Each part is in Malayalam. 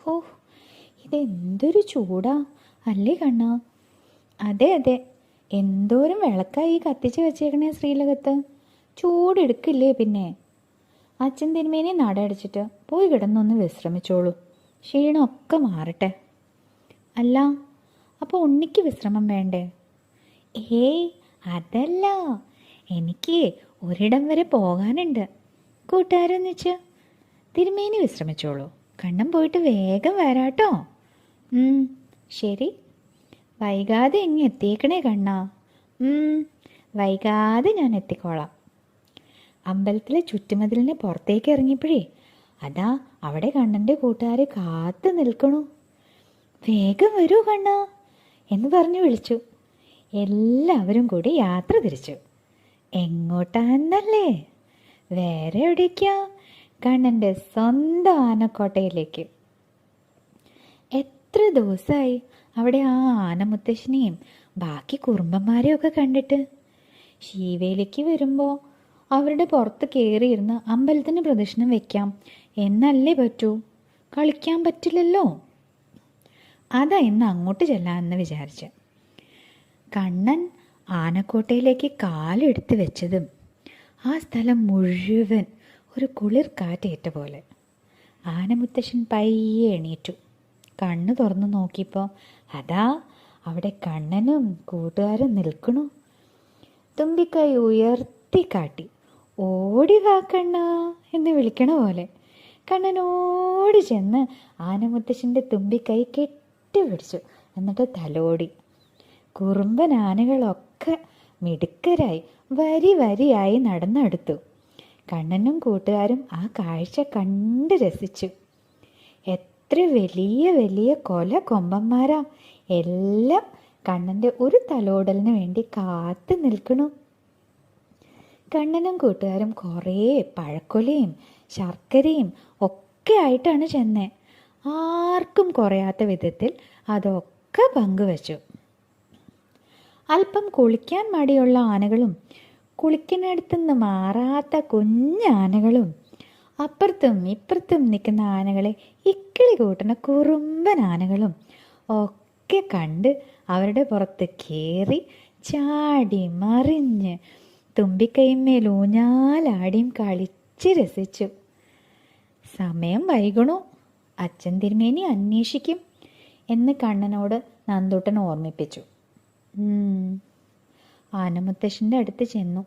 ഓ, ഇതെന്തൊരു ചൂടാ അല്ലേ കണ്ണാ? അതെ അതെ, എന്തോരം വിളക്കായി കത്തിച്ച് വെച്ചേക്കണേ ശ്രീലകത്ത്. ചൂടെടുക്കില്ലേ പിന്നെ. അച്ഛൻ തിരുമേനി നട അടച്ചിട്ട് പോയി കിടന്നൊന്ന് വിശ്രമിച്ചോളൂ, ക്ഷീണമൊക്കെ മാറട്ടെ. അല്ല, അപ്പോൾ ഉണ്ണിക്ക് വിശ്രമം വേണ്ടേ? ഏയ്, അതല്ല, എനിക്ക് ഒരിടം വരെ പോകാനുണ്ട്. കൂട്ടുകാരൊന്നിച്ച് തിരുമേനി വിശ്രമിച്ചോളൂ, കണ്ണൻ പോയിട്ട് വേഗം വരാട്ടോ. ശരി, വൈകാതെ ഇങ്ങ് എത്തിയേക്കണേ കണ്ണാ. വൈകാതെ ഞാൻ എത്തിക്കോളാം. അമ്പലത്തിലെ ചുറ്റുമതിലിന് പുറത്തേക്ക് ഇറങ്ങിയപ്പോഴേ അതാ അവിടെ കണ്ണൻ്റെ കൂട്ടുകാർ കാത്തു നിൽക്കണു. വേഗം വരൂ കണ്ണാ എന്ന് പറഞ്ഞു വിളിച്ചു. എല്ലാവരും കൂടി യാത്ര തിരിച്ചു. എങ്ങോട്ടാന്നല്ലേ? വേറെ എവിടേക്കാ? കണ്ണൻ്റെ സ്വന്തം ആനക്കോട്ടയിലേക്ക്. എത്ര ദിവസമായി അവിടെ ആ ആനമുത്തശ്ശനെയും ബാക്കി കുറുമ്പന്മാരെയും ഒക്കെ കണ്ടിട്ട്. ശീവേലിക്ക് വരുമ്പോൾ അവരുടെ പുറത്ത് കയറിയിരുന്ന് അമ്പലത്തിന് പ്രദക്ഷിണം വെക്കാം എന്നല്ലേ പറ്റൂ, കളിക്കാൻ പറ്റില്ലല്ലോ. അതാ ഇന്ന് അങ്ങോട്ട് ചെല്ലാമെന്ന് വിചാരിച്ച്. കണ്ണൻ ആനക്കോട്ടയിലേക്ക് കാലെടുത്ത് വെച്ചതും ആ സ്ഥലം മുഴുവൻ ഒരു കുളിർ കാറ്റേറ്റ പോലെ. ആനമുത്തശ്ശൻ പയ്യെ എണീറ്റു. കണ്ണ് തുറന്നു നോക്കിയപ്പോൾ അതാ അവിടെ കണ്ണനും കൂട്ടുകാരും നിൽക്കണു. തുമ്പിക്കൈ ഉയർത്തി കാട്ടി ഓടി വാ കണ്ണാ എന്ന് വിളിക്കണ പോലെ കണ്ണൻ ഓടി ചെന്ന് ആനമുത്തശ്ശൻ്റെ തുമ്പിക്കൈ കെട്ടിപ്പിടിച്ചു. എന്നിട്ട് തലോടി. കുറുമ്പൻ ആനകളൊക്കെ മിടുക്കരായി വരി വരിയായി നടന്നെടുത്തു. കണ്ണനും കൂട്ടുകാരും ആ കാഴ്ച കണ്ട് രസിച്ചു. എത്ര വലിയ വലിയ കൊല കൊമ്പന്മാരാ! എല്ലാം കണ്ണൻ്റെ ഒരു തലോടലിന് വേണ്ടി കാത്തു നിൽക്കണു. കണ്ണനും കൂട്ടുകാരും കുറേ പഴക്കൊലയും ശർക്കരയും ഒക്കെ ആയിട്ടാണ് ചെന്നേ. ആർക്കും കുറയാത്ത വിധത്തിൽ അതൊക്കെ പങ്കുവച്ചു. അല്പം കുളിക്കാൻ മടിയുള്ള ആനകളും കുളിക്കുന്നിടത്തുനിന്ന് മാറാത്ത കുഞ്ഞാനകളും അപ്പുറത്തും ഇപ്പുറത്തും നിൽക്കുന്ന ആനകളെ ഇക്കിളി കൂട്ടുന്ന കുറുമ്പൻ ആനകളും ഒക്കെ കണ്ട് അവരുടെ പുറത്ത് കയറി ചാടി മറിഞ്ഞ് തുമ്പിക്കൈമേൽ ഊഞ്ഞാലാടിയും കളിച്ച് രസിച്ചു. സമയം വൈകണു, അച്ഛൻ തിരുമേനി അന്വേഷിക്കും എന്ന് കണ്ണനോട് നന്ദൂട്ടൻ ഓർമ്മിപ്പിച്ചു. ആനമുത്തശ്ശൻ്റെ അടുത്ത് ചെന്നു.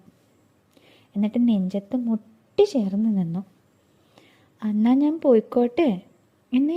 എന്നിട്ട് നെഞ്ചത്ത് മുട്ടി ചേർന്ന് നിന്നു. എന്നാ ഞാൻ പോയിക്കോട്ടെ എന്ന്